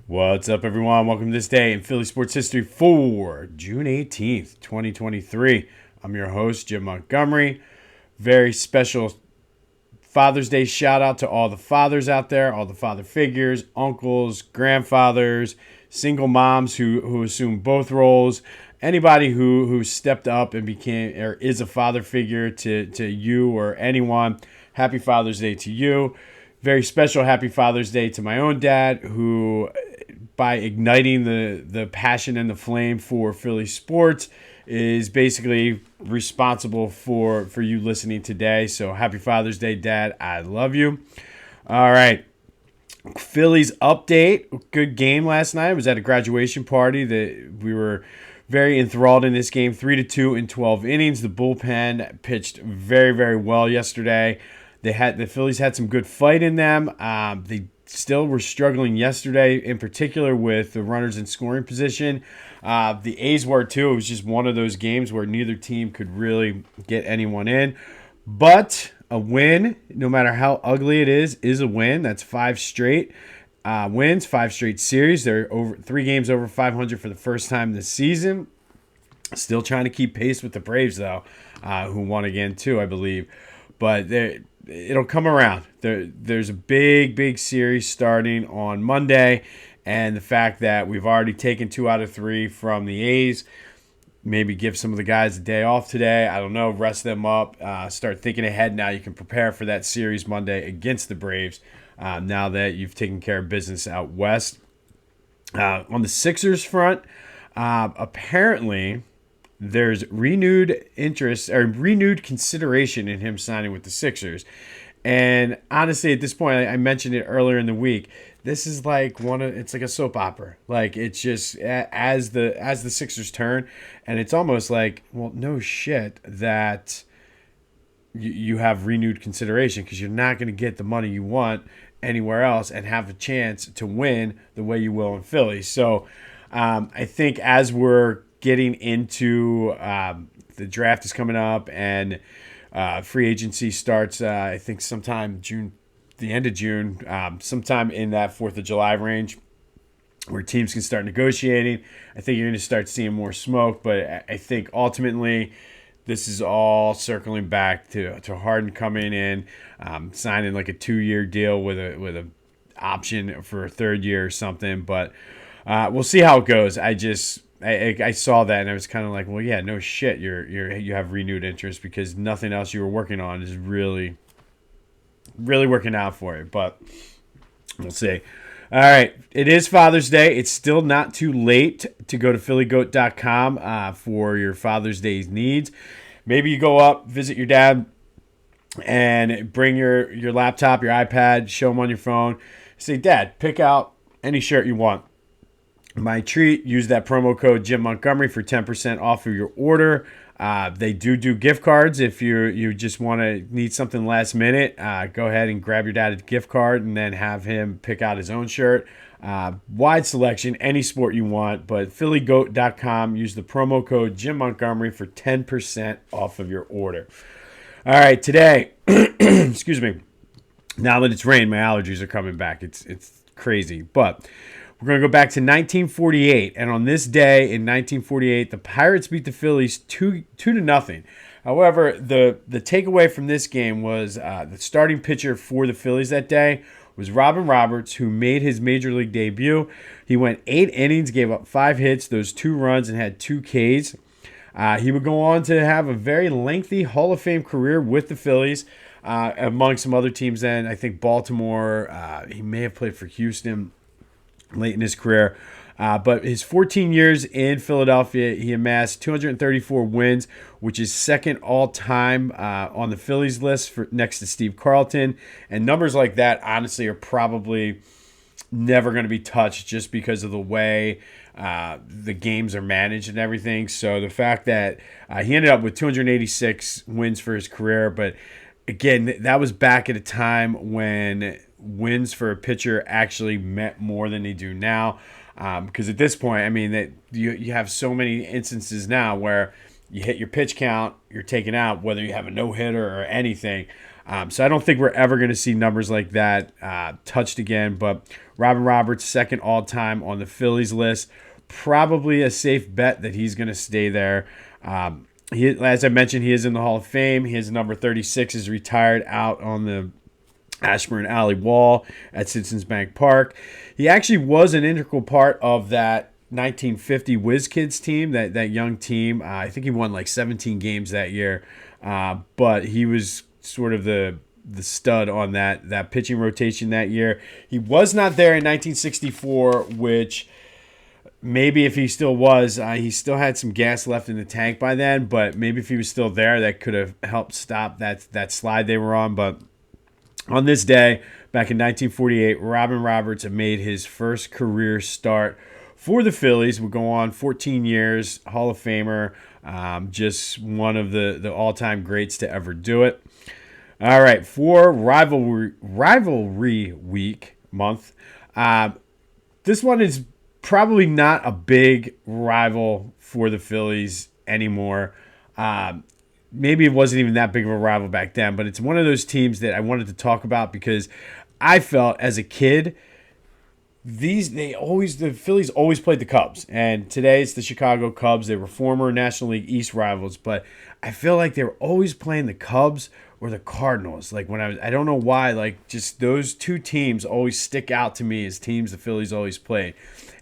What's up, everyone? Welcome to this day in Philly sports history for June 18th, 2023. I'm your host, Jim Montgomery. Very special Father's Day shout out to all the fathers out there, all the father figures, uncles, grandfathers, single moms who assume both roles, anybody who stepped up and became or is a father figure to you or anyone. Happy Father's Day to you. Very special happy Father's Day to my own dad, who by igniting the passion and the flame for Philly sports is basically responsible for you listening today. So happy Father's Day, Dad. I love you. All right. Phillies update. Good game last night. I was at a graduation party that we were very enthralled in this game. 3-2 in 12 innings. The bullpen pitched very, very well yesterday. The Phillies had some good fight in them. They still were struggling yesterday, in particular with the runners in scoring position. The A's were too. It was just one of those games where neither team could really get anyone in. But a win, no matter how ugly it is a win. That's five straight wins, five straight series. They're over 3 games over 500 for the first time this season. Still trying to keep pace with the Braves, though, who won again too, I believe. But it'll come around. There's a big series starting on Monday, and the fact that we've already taken 2 out of 3 from the A's, maybe give some of the guys a day off today. I don't know, rest them up, start thinking ahead now. You can prepare for that series Monday against the Braves now that you've taken care of business out west. On the Sixers front, apparently there's renewed interest or renewed consideration in him signing with the Sixers. And honestly, at this point, I mentioned it earlier in the week. This is like it's like a soap opera. Like, it's just as the Sixers turn, and it's almost like, well, no shit that you have renewed consideration, because you're not going to get the money you want anywhere else and have a chance to win the way you will in Philly. So I think as we're getting into the draft is coming up, and free agency starts, I think sometime June, the end of June, sometime in that 4th of July range, where teams can start negotiating. I think you're going to start seeing more smoke, but I think ultimately this is all circling back to Harden coming in, signing like a 2-year deal with a option for a 3rd year or something. But we'll see how it goes. I saw that and I was kind of like, well, yeah, no shit. You have renewed interest, because nothing else you were working on is really working out for you. But we'll see. All right, it is Father's Day. It's still not too late to go to phillygoat.com for your Father's Day needs. Maybe you go up, visit your dad, and bring your laptop, your iPad, show him on your phone. Say, Dad, pick out any shirt you want. My treat, use that promo code Jim Montgomery for 10% off of your order. They do gift cards if you just need something last minute. Go ahead and grab your dad a gift card and then have him pick out his own shirt. Wide selection, any sport you want, but phillygoat.com. Use the promo code Jim Montgomery for 10% off of your order. All right, today, excuse me. Now that it's rained, my allergies are coming back. It's crazy, but we're going to go back to 1948, and on this day in 1948, the Pirates beat the Phillies 2-0. However, the takeaway from this game was the starting pitcher for the Phillies that day was Robin Roberts, who made his major league debut. He went 8 innings, gave up 5 hits, those 2 runs, and had 2 Ks. He would go on to have a very lengthy Hall of Fame career with the Phillies, among some other teams then. I think Baltimore, he may have played for Houston late in his career. But his 14 years in Philadelphia, he amassed 234 wins, which is second all-time on the Phillies list next to Steve Carlton. And numbers like that, honestly, are probably never going to be touched, just because of the way the games are managed and everything. So the fact that he ended up with 286 wins for his career, but again, that was back at a time when wins for a pitcher actually meant more than they do now. Because at this point, I mean, that you have so many instances now where you hit your pitch count, you're taken out, whether you have a no-hitter or anything. So I don't think we're ever going to see numbers like that touched again. But Robin Roberts, second all-time on the Phillies list. Probably a safe bet that he's going to stay there. As I mentioned, he is in the Hall of Fame. His number 36 is retired out on the Ashburn Alley wall at Citizens Bank Park. He actually was an integral part of that 1950 Whiz Kids team, that young team. I think he won like 17 games that year, but he was sort of the stud on that pitching rotation that year. He was not there in 1964, which maybe if he still was, he still had some gas left in the tank by then, but maybe if he was still there, that could have helped stop that slide they were on. But on this day, back in 1948, Robin Roberts made his first career start for the Phillies. Would go on 14 years, Hall of Famer, just one of the all-time greats to ever do it. All right, for rivalry week month, this one is probably not a big rival for the Phillies anymore. Maybe it wasn't even that big of a rival back then, but it's one of those teams that I wanted to talk about because I felt as a kid, the Phillies always played the Cubs, and today it's the Chicago Cubs. They were former National League East rivals, but I feel like they were always playing the Cubs or the Cardinals. Like I don't know why, like just those two teams always stick out to me as teams the Phillies always played,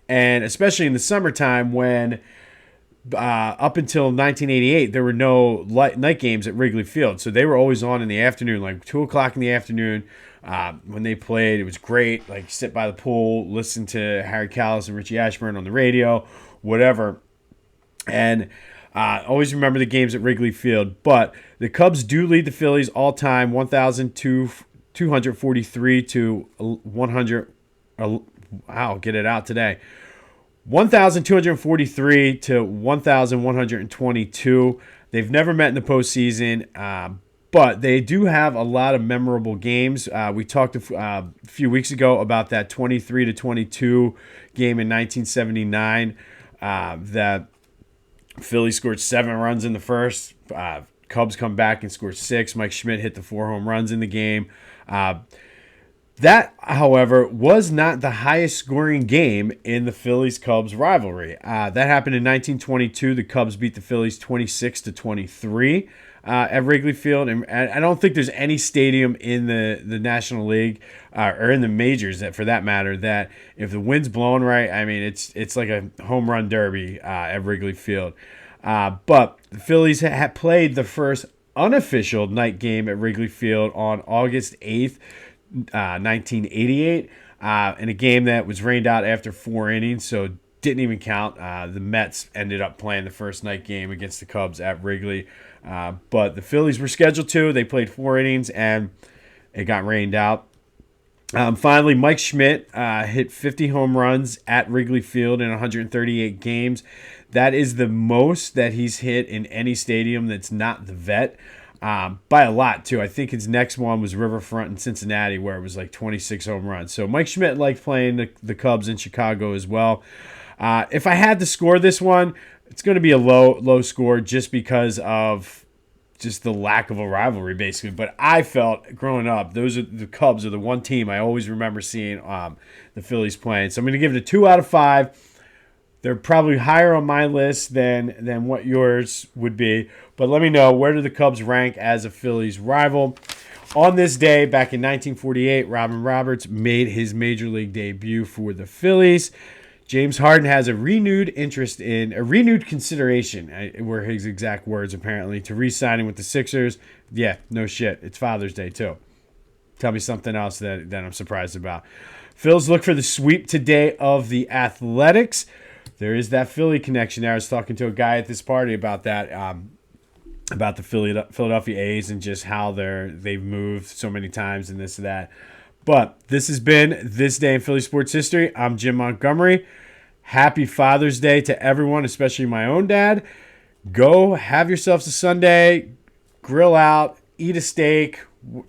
and especially in the summertime when. Up until 1988, there were no night games at Wrigley Field, so they were always on in the afternoon, like 2 o'clock in the afternoon. When they played, it was great. Like sit by the pool, listen to Harry Callis and Richie Ashburn on the radio, whatever. And always remember the games at Wrigley Field. But the Cubs do lead the Phillies all time, 1,243 to 100. Wow, get it out today. 1,243 to 1,122. They've never met in the postseason, but they do have a lot of memorable games. We talked a few weeks ago about that 23 to 22 game in 1979. That Phillies scored 7 runs in the first. Cubs come back and score 6. Mike Schmidt hit the 4 home runs in the game. That, however, was not the highest scoring game in the Phillies-Cubs rivalry. That happened in 1922. The Cubs beat the Phillies 26 to 23 at Wrigley Field. And I don't think there's any stadium in the National League or in the majors, that, for that matter, that if the wind's blowing right, I mean, it's like a home run derby at Wrigley Field. But the Phillies had played the first unofficial night game at Wrigley Field on August 8th. 1988, in a game that was rained out after 4 innings, so didn't even count. The Mets ended up playing the first night game against the Cubs at Wrigley, but the Phillies were scheduled to. They played 4 innings, and it got rained out. Finally, Mike Schmidt hit 50 home runs at Wrigley Field in 138 games. That is the most that he's hit in any stadium that's not the Vet. By a lot, too. I think his next one was Riverfront in Cincinnati, where it was like 26 home runs. So Mike Schmidt liked playing the Cubs in Chicago as well. If I had to score this one, it's going to be a low score just because of just the lack of a rivalry, basically. But I felt, growing up, the Cubs are the one team I always remember seeing the Phillies playing. So I'm going to give it a 2 out of 5. They're probably higher on my list than what yours would be. But let me know, where do the Cubs rank as a Phillies rival? On this day, back in 1948, Robin Roberts made his Major League debut for the Phillies. James Harden has a renewed consideration, were his exact words apparently, to re-signing with the Sixers. Yeah, no shit. It's Father's Day too. Tell me something else that I'm surprised about. Phils look for the sweep today of the Athletics. There is that Philly connection there. I was talking to a guy at this party about that, about the Philadelphia A's and just how they've moved so many times and this and that. But this has been This Day in Philly Sports History. I'm Jim Montgomery. Happy Father's Day to everyone, especially my own dad. Go have yourselves a Sunday, grill out, eat a steak,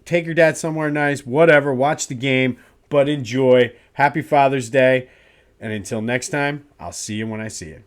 take your dad somewhere nice, whatever, watch the game, but enjoy. Happy Father's Day. And until next time, I'll see you when I see you.